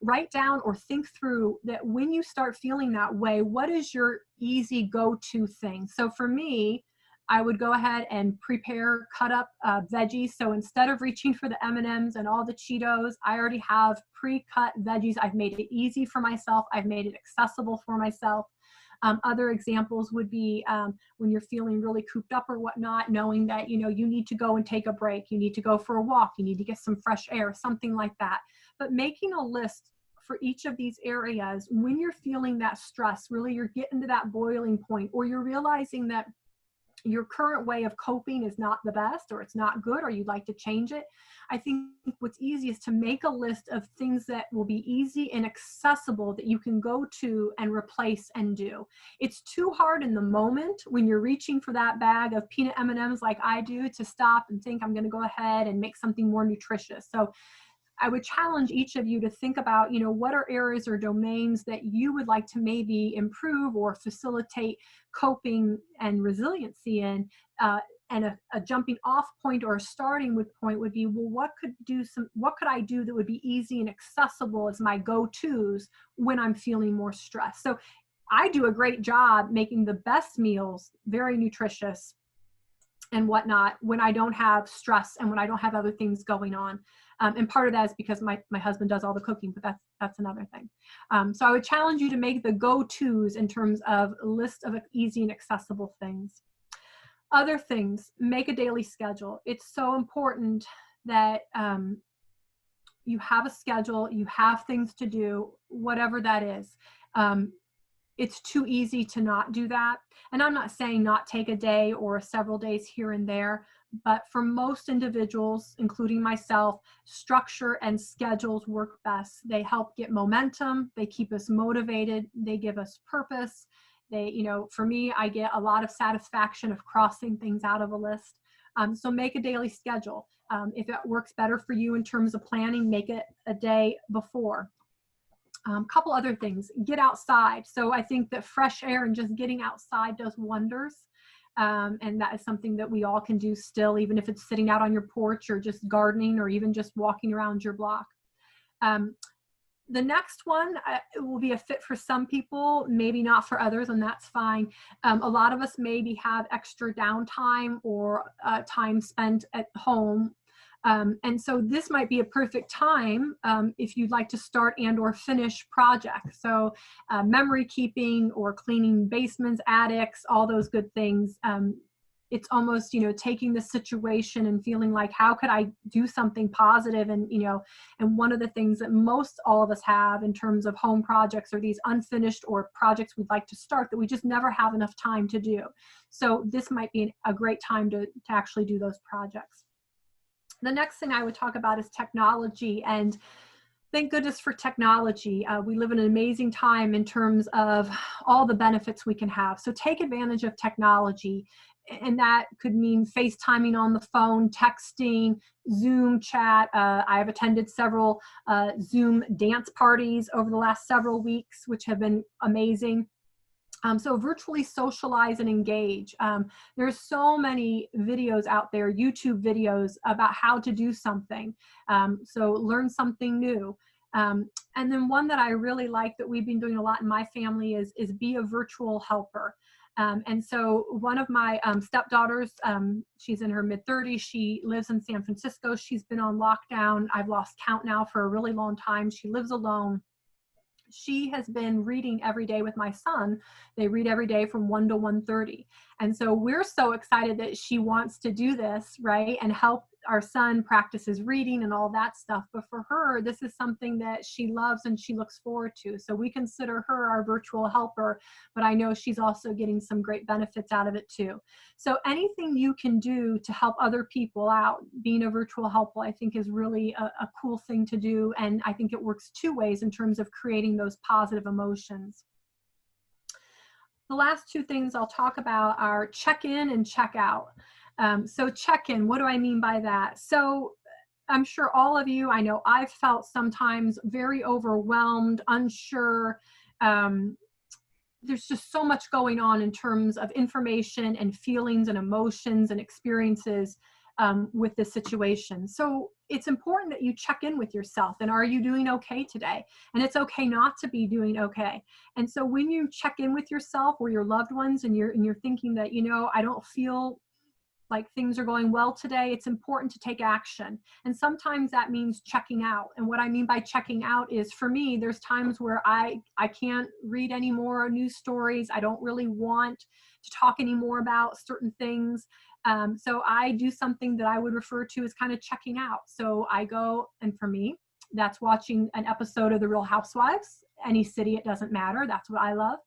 write down or think through that when you start feeling that way, what is your easy go-to thing? So for me, I would go ahead and prepare, cut up veggies. So instead of reaching for the M&Ms and all the Cheetos, I already have pre-cut veggies. I've made it easy for myself. I've made it accessible for myself. Other examples would be when you're feeling really cooped up or whatnot, knowing that, you know, you need to go and take a break. You need to go for a walk. You need to get some fresh air, something like that. But making a list for each of these areas, when you're feeling that stress, really you're getting to that boiling point, or you're realizing that your current way of coping is not the best, or it's not good, or you'd like to change it, I think what's easy is to make a list of things that will be easy and accessible that you can go to and replace and do. It's too hard in the moment when you're reaching for that bag of peanut M&Ms like I do to stop and think, I'm going to go ahead and make something more nutritious. So I would challenge each of you to think about, what are areas or domains that you would like to maybe improve or facilitate coping and resiliency in. And a jumping off point or a starting with point would be, well, what could I do that would be easy and accessible as my go-tos when I'm feeling more stressed? So I do a great job making the best meals, very nutritious and whatnot, when I don't have stress and when I don't have other things going on. And part of that is because my husband does all the cooking, but that's another thing. So I would challenge you to make the go-tos in terms of a list of easy and accessible things. Other things, make a daily schedule. It's so important that you have a schedule, you have things to do, whatever that is. It's too easy to not do that. And I'm not saying not take a day or several days here and there, but for most individuals, including myself, structure and schedules work best. They help get momentum, they keep us motivated, they give us purpose. For me, I get a lot of satisfaction of crossing things out of a list. So make a daily schedule. If it works better for you in terms of planning, make it a day before. Couple other things, get outside. So I think that fresh air and just getting outside does wonders. And that is something that we all can do still, even if it's sitting out on your porch or just gardening or even just walking around your block. The next one will be a fit for some people, maybe not for others, and that's fine. A lot of us maybe have extra downtime or time spent at home. And so this might be a perfect time if you'd like to start and or finish projects. So memory keeping or cleaning basements, attics, all those good things. It's almost, taking the situation and feeling like, how could I do something positive? And, and one of the things that most all of us have in terms of home projects are these unfinished or projects we'd like to start that we just never have enough time to do. So this might be a great time to actually do those projects. The next thing I would talk about is technology, and thank goodness for technology. We live in an amazing time in terms of all the benefits we can have. So take advantage of technology, and that could mean FaceTiming on the phone, texting, Zoom chat. I have attended several Zoom dance parties over the last several weeks, which have been amazing. So virtually socialize and engage. There's so many videos out there, YouTube videos about how to do something. So learn something new. And then one that I really like that we've been doing a lot in my family is be a virtual helper. And so one of my stepdaughters, she's in her mid-30s. She lives in San Francisco. She's been on lockdown. I've lost count now for a really long time. She lives alone. She has been reading every day with my son. They read every day from 1 to 1:30. And so we're so excited that she wants to do this, right? And help our son practice his reading and all that stuff. But for her, this is something that she loves and she looks forward to. So we consider her our virtual helper, but I know she's also getting some great benefits out of it too. So anything you can do to help other people out, being a virtual helper, I think is really a cool thing to do. And I think it works two ways in terms of creating those positive emotions. The last two things I'll talk about are check-in and check-out. So check-in, what do I mean by that? So I'm sure all of you, I know I've felt sometimes very overwhelmed, unsure. There's just so much going on in terms of information and feelings and emotions and experiences with this situation. So it's important that you check in with yourself and are you doing okay today? And it's okay not to be doing okay. And so when you check in with yourself or your loved ones and you're thinking that, I don't feel like things are going well today, it's important to take action. And sometimes that means checking out. And what I mean by checking out is, for me, there's times where I can't read any more news stories. I don't really want to talk anymore about certain things. So I do something that I would refer to as kind of checking out. So I go, and for me, that's watching an episode of The Real Housewives. Any city, it doesn't matter. That's what I love.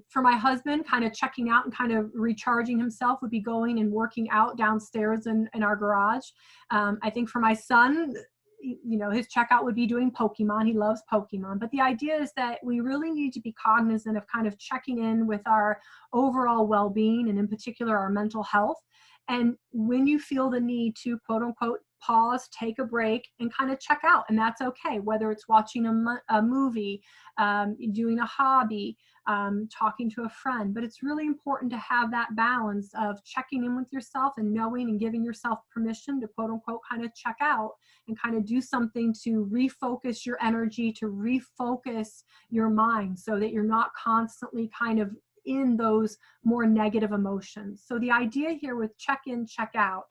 For my husband, kind of checking out and kind of recharging himself would be going and working out downstairs in our garage. I think for my son, his checkout would be doing Pokemon. He loves Pokemon. But the idea is that we really need to be cognizant of kind of checking in with our overall well-being and in particular our mental health. And when you feel the need to, quote unquote, pause, take a break, and kind of check out. And that's okay, whether it's watching a movie, doing a hobby, talking to a friend. But it's really important to have that balance of checking in with yourself and knowing and giving yourself permission to quote unquote kind of check out and kind of do something to refocus your energy, to refocus your mind so that you're not constantly kind of in those more negative emotions. So the idea here with check in, check out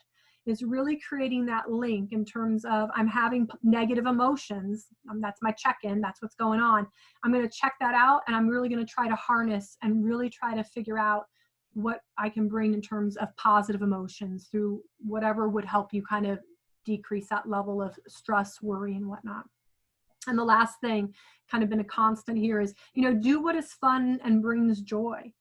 is really creating that link in terms of I'm having negative emotions. That's my check-in. That's what's going on. I'm going to check that out, and I'm really going to try to harness and really try to figure out what I can bring in terms of positive emotions through whatever would help you kind of decrease that level of stress, worry, and whatnot. And the last thing, kind of been a constant here, is, do what is fun and brings joy.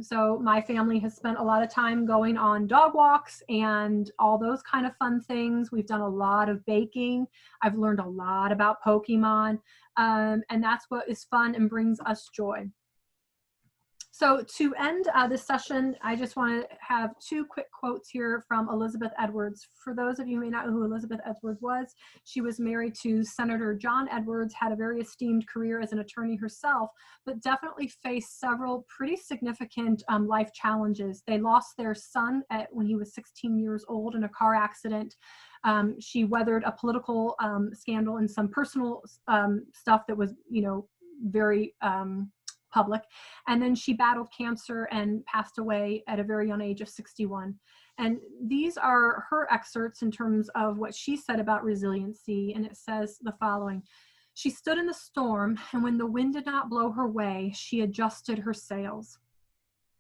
So my family has spent a lot of time going on dog walks and all those kind of fun things. We've done a lot of baking. I've learned a lot about Pokemon. And that's what is fun and brings us joy. So to end this session, I just want to have two quick quotes here from Elizabeth Edwards. For those of you who may not know who Elizabeth Edwards was, she was married to Senator John Edwards, had a very esteemed career as an attorney herself, but definitely faced several pretty significant life challenges. They lost their son when he was 16 years old in a car accident. She weathered a political scandal and some personal stuff that was, very public. And then she battled cancer and passed away at a very young age of 61. And these are her excerpts in terms of what she said about resiliency. And it says the following: she stood in the storm, and when the wind did not blow her way, she adjusted her sails.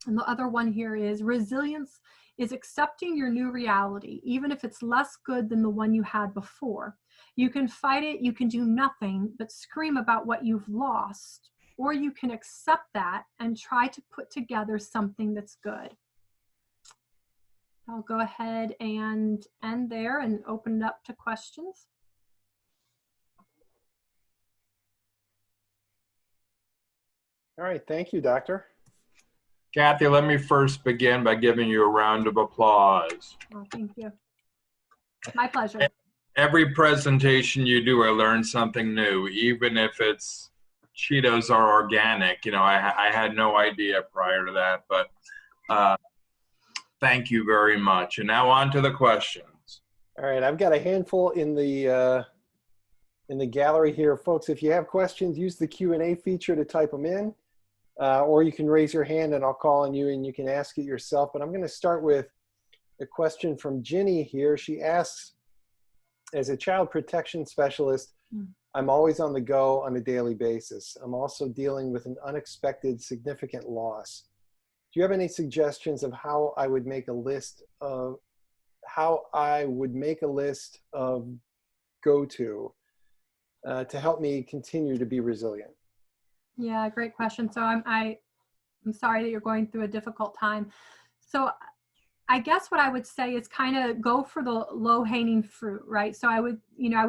And the other one here is: resilience is accepting your new reality, even if it's less good than the one you had before. You can fight it, you can do nothing but scream about what you've lost, or you can accept that and try to put together something that's good. I'll go ahead and end there and open it up to questions. All right, thank you, Doctor. Kathy, let me first begin by giving you a round of applause. Oh, thank you. My pleasure. Every presentation you do, I learn something new, even if it's Cheetos are organic. I had no idea prior to that, but thank you very much. And now on to the questions. All right, I've got a handful in the gallery here. Folks, if you have questions, use the Q&A feature to type them in, or you can raise your hand and I'll call on you and you can ask it yourself. But I'm going to start with a question from Ginny here. She asks, as a child protection specialist, I'm always on the go on a daily basis. I'm also dealing with an unexpected significant loss. Do you have any suggestions of how I would make a list of go-to to help me continue to be resilient? Yeah, great question. So I'm sorry that you're going through a difficult time. So I guess what I would say is kind of go for the low-hanging fruit, right? So I would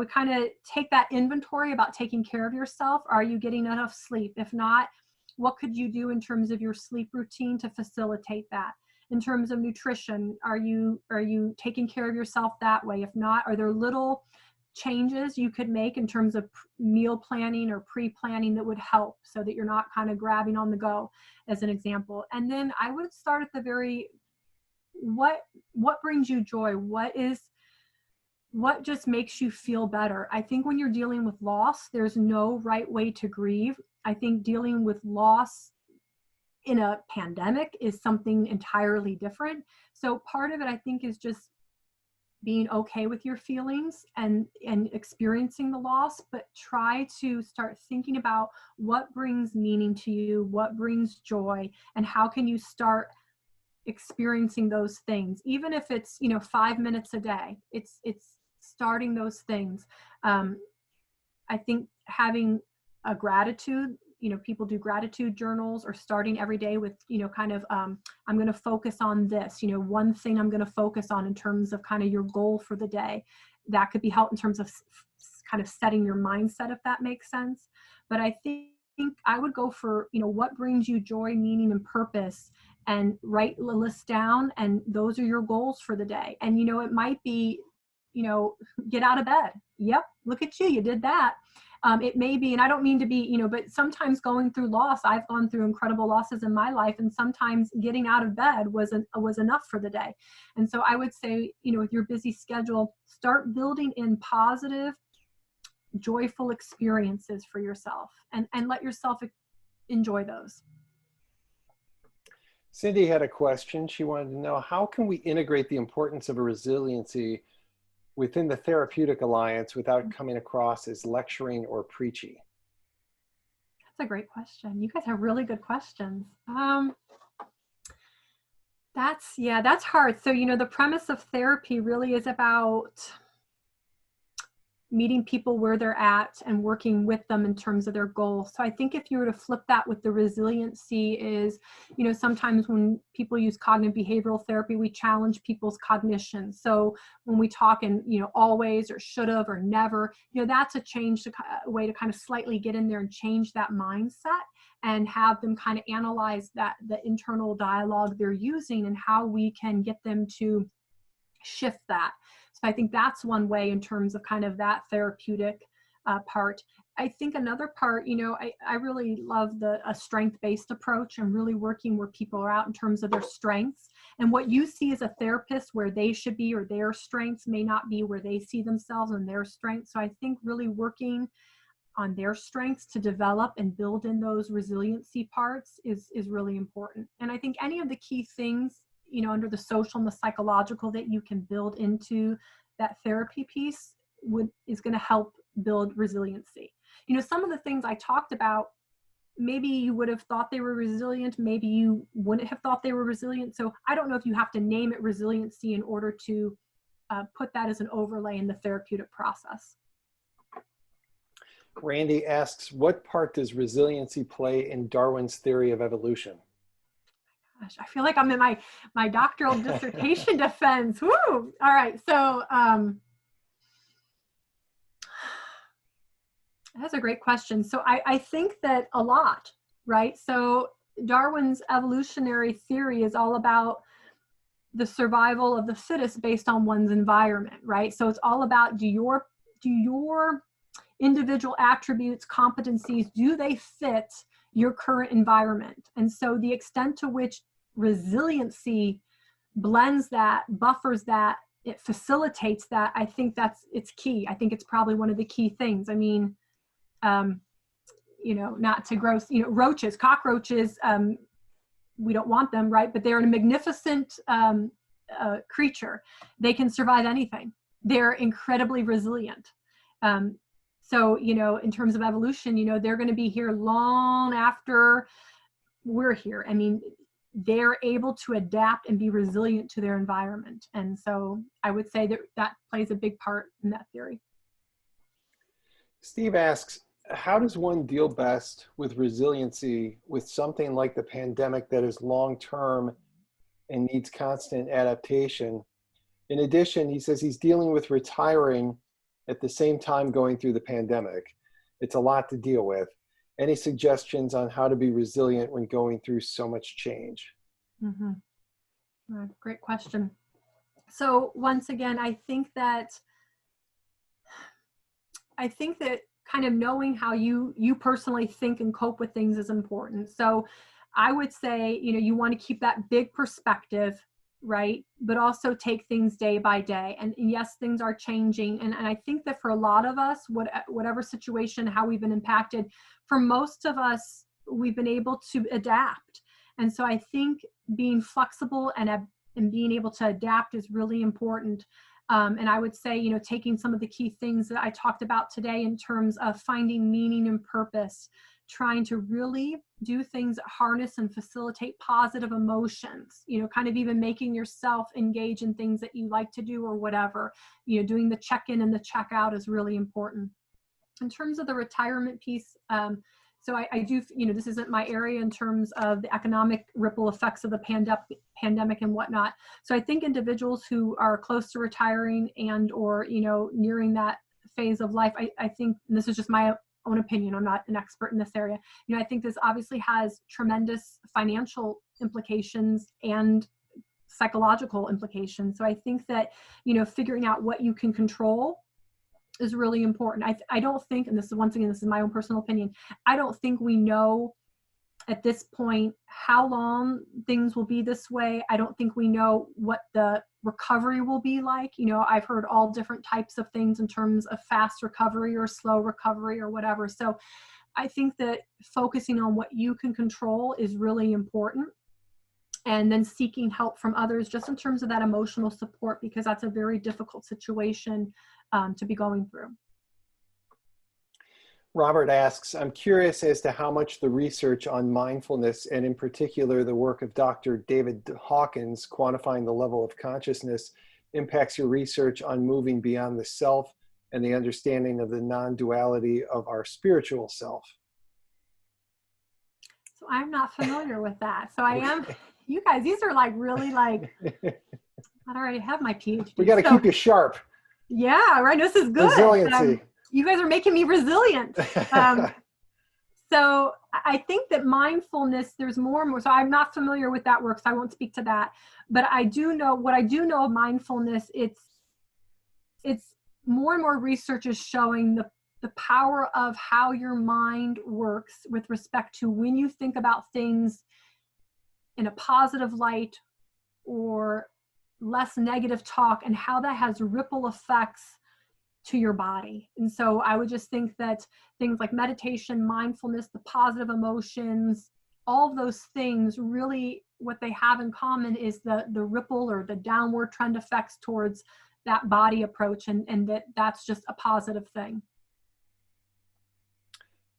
kind of take that inventory about taking care of yourself. Are you getting enough sleep? If not, what could you do in terms of your sleep routine to facilitate that? In terms of nutrition, are you taking care of yourself that way? If not, are there little changes you could make in terms of meal planning or pre-planning that would help so that you're not kind of grabbing on the go, as an example? And then I would start at the very what brings you joy? What just makes you feel better? I think when you're dealing with loss, there's no right way to grieve. I think dealing with loss in a pandemic is something entirely different. So part of it, I think, is just being okay with your feelings and experiencing the loss, but try to start thinking about what brings meaning to you, what brings joy, and how can you start experiencing those things, even if it's 5 minutes a day. It's starting those things. I think having a gratitude, people do gratitude journals, or starting every day with I'm going to focus on this, one thing I'm going to focus on in terms of kind of your goal for the day. That could be help in terms of kind of setting your mindset, if that makes sense. But I think I would go for what brings you joy, meaning, and purpose, and write a list down, and those are your goals for the day. And it might be get out of bed. Yep, look at you, you did that. It may be, and I don't mean to be, but sometimes going through loss, I've gone through incredible losses in my life, and sometimes getting out of bed was enough for the day. And so I would say, with your busy schedule, start building in positive, joyful experiences for yourself, and let yourself enjoy those. Cindy had a question. She wanted to know, how can we integrate the importance of a resiliency within the therapeutic alliance without coming across as lecturing or preachy? That's a great question. You guys have really good questions. That's hard. So, the premise of therapy really is about meeting people where they're at and working with them in terms of their goals. So I think if you were to flip that with the resiliency is, sometimes when people use cognitive behavioral therapy, we challenge people's cognition. So when we talk in, always or should have or never, that's a way to kind of slightly get in there and change that mindset and have them kind of analyze the internal dialogue they're using and how we can get them to shift that. So I think that's one way in terms of kind of that therapeutic part. I think another part, I really love a strength-based approach and really working where people are out in terms of their strengths, and what you see as a therapist where they should be or their strengths may not be where they see themselves and their strengths. So I think really working on their strengths to develop and build in those resiliency parts is really important. And I think any of the key things, under the social and the psychological that you can build into that therapy piece is going to help build resiliency. Some of the things I talked about, maybe you would have thought they were resilient, maybe you wouldn't have thought they were resilient. So I don't know if you have to name it resiliency in order to put that as an overlay in the therapeutic process. Randy asks, what part does resiliency play in Darwin's theory of evolution? Gosh, I feel like I'm in my doctoral dissertation defense. Woo! All right, so that's a great question. So I think that a lot, right? So Darwin's evolutionary theory is all about the survival of the fittest based on one's environment, right? So it's all about, do your individual attributes, competencies, do they fit your current environment? And so the extent to which resiliency blends that, buffers that, it facilitates that, I think it's key. I think it's probably one of the key things. I mean, not to gross, roaches, cockroaches, we don't want them, right? But they're a magnificent creature. They can survive anything. They're incredibly resilient. So, in terms of evolution, they're going to be here long after we're here. I mean, they're able to adapt and be resilient to their environment. And so I would say that plays a big part in that theory. Steve asks, how does one deal best with resiliency with something like the pandemic that is long-term and needs constant adaptation? In addition, he says he's dealing with retiring at the same time going through the pandemic. It's a lot to deal with. Any suggestions on how to be resilient when going through so much change? Mm-hmm. Great question. So once again, I think that kind of knowing how you personally think and cope with things is important. So I would say, you want to keep that big perspective, right? But also take things day by day. And yes, things are changing. And I think that for a lot of us, whatever situation, how we've been impacted, for most of us, we've been able to adapt. And so I think being flexible and being able to adapt is really important. And I would say, taking some of the key things that I talked about today in terms of finding meaning and purpose, trying to really do things that harness and facilitate positive emotions, kind of even making yourself engage in things that you like to do or whatever, doing the check-in and the check-out is really important. In terms of the retirement piece, so I do, this isn't my area in terms of the economic ripple effects of the pandemic and whatnot. So I think individuals who are close to retiring and or, nearing that phase of life, I think, and this is just my own opinion, I'm not an expert in this area, I think this obviously has tremendous financial implications and psychological implications. So I think that, figuring out what you can control is really important. I don't think, and this is, once again, this is my own personal opinion, I don't think we know at this point how long things will be this way. I don't think we know what the recovery will be like. I've heard all different types of things in terms of fast recovery or slow recovery or whatever. So I think that focusing on what you can control is really important. And then seeking help from others just in terms of that emotional support, because that's a very difficult situation to be going through. Robert asks, I'm curious as to how much the research on mindfulness, and in particular the work of Dr. David Hawkins, quantifying the level of consciousness, impacts your research on moving beyond the self and the understanding of the non-duality of our spiritual self. So I'm not familiar with that. So I am, you guys, these are like really like, I already have my PhD. We got to keep you sharp. Yeah, right. This is good. Resiliency. You guys are making me resilient. So I think that mindfulness, there's more and more. So I'm not familiar with that work, so I won't speak to that. But I do know, what I do know of mindfulness, it's more and more research is showing the power of how your mind works with respect to when you think about things in a positive light or less negative talk, and how that has ripple effects to your body. And so I would just think that things like meditation, mindfulness, the positive emotions, all of those things, really what they have in common is the ripple or the downward trend effects towards that body approach, and that's just a positive thing.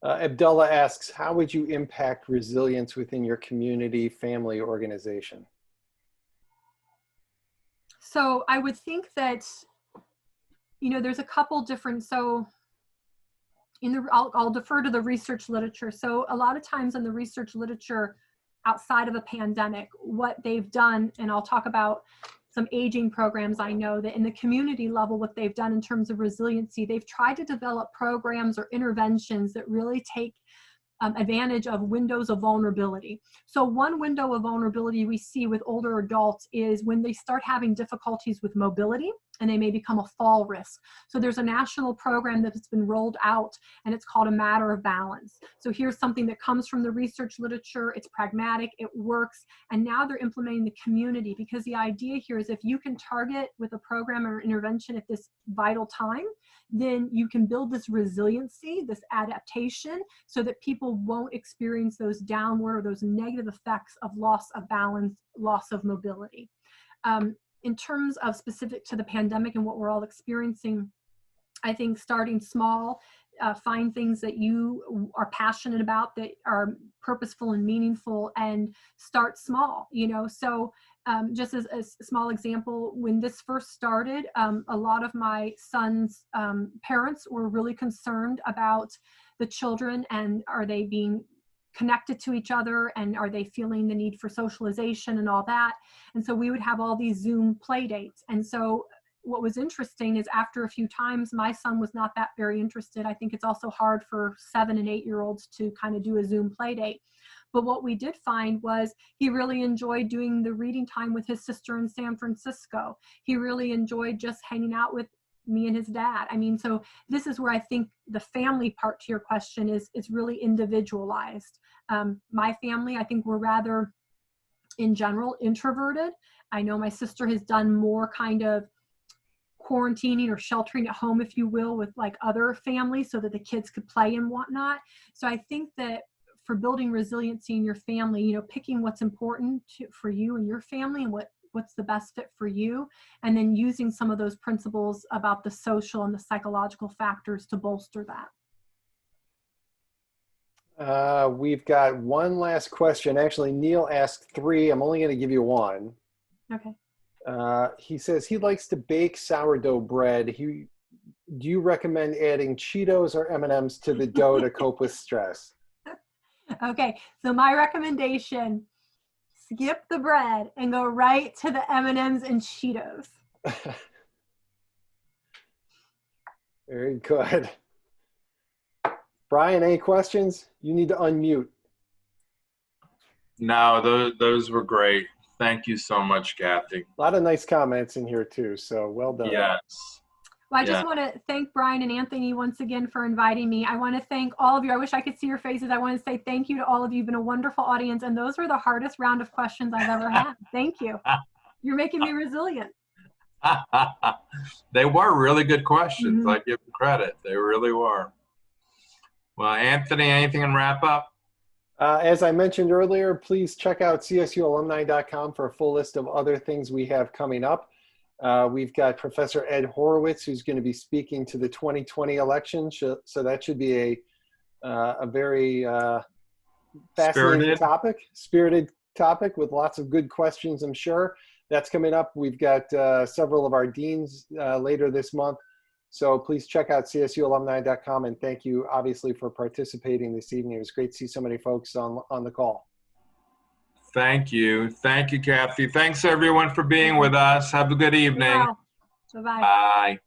Abdullah asks, how would you impact resilience within your community, family, organization? So I would think that, there's a couple different, so I'll defer to the research literature. So a lot of times in the research literature outside of a pandemic, what they've done, and I'll talk about some aging programs, I know that in the community level, what they've done in terms of resiliency, they've tried to develop programs or interventions that really take advantage of windows of vulnerability. So one window of vulnerability we see with older adults is when they start having difficulties with mobility and they may become a fall risk. So there's a national program that has been rolled out, and it's called A Matter of Balance. So here's something that comes from the research literature. It's pragmatic, it works, and now they're implementing the community, because the idea here is if you can target with a program or intervention at this vital time, then you can build this resiliency, this adaptation, so that people won't experience those downward or those negative effects of loss of balance, loss of mobility. In terms of specific to the pandemic and what we're all experiencing, I think starting small, find things that you are passionate about that are purposeful and meaningful, and start small, So just as a small example, when this first started, a lot of my son's parents were really concerned about the children, and are they being connected to each other, and are they feeling the need for socialization and all that. And so we would have all these Zoom play dates. And so what was interesting is after a few times, my son was not that very interested. I think it's also hard for 7 and 8-year-olds to kind of do a Zoom play date. But what we did find was he really enjoyed doing the reading time with his sister in San Francisco. He really enjoyed just hanging out with me and his dad. I mean, so this is where I think the family part to your question is really individualized. My family, I think we're rather, in general, introverted. I know my sister has done more kind of quarantining or sheltering at home, if you will, with like other families so that the kids could play and whatnot. So I think that for building resiliency in your family, picking what's important for you and your family and what's the best fit for you, and then using some of those principles about the social and the psychological factors to bolster that. We've got one last question. Actually, Neil asked 3. I'm only going to give you 1. Okay. He says he likes to bake sourdough bread. Do you recommend adding Cheetos or M&Ms to the dough to cope with stress? Okay, so my recommendation, skip the bread and go right to the M&Ms and Cheetos. Very good. Brian, any questions? You need to unmute. No, those were great. Thank you so much, Kathy. A lot of nice comments in here too, so well done. Yes. Well, I just Yeah. want to thank Brian and Anthony once again for inviting me. I want to thank all of you. I wish I could see your faces. I want to say thank you to all of you. You've been a wonderful audience, and those were the hardest round of questions I've ever had. Thank you. You're making me resilient. They were really good questions. Mhm. I give them credit. They really were. Well, Anthony, anything in wrap up? As I mentioned earlier, please check out csualumni.com for a full list of other things we have coming up. We've got Professor Ed Horowitz, who's going to be speaking to the 2020 election. So that should be a very fascinating spirited topic with lots of good questions, I'm sure. That's coming up. We've got several of our deans later this month. So please check out csualumni.com, and thank you, obviously, for participating this evening. It was great to see so many folks on the call. Thank you. Thank you, Kathy. Thanks, everyone, for being with us. Have a good evening. Wow. Bye-bye. Bye.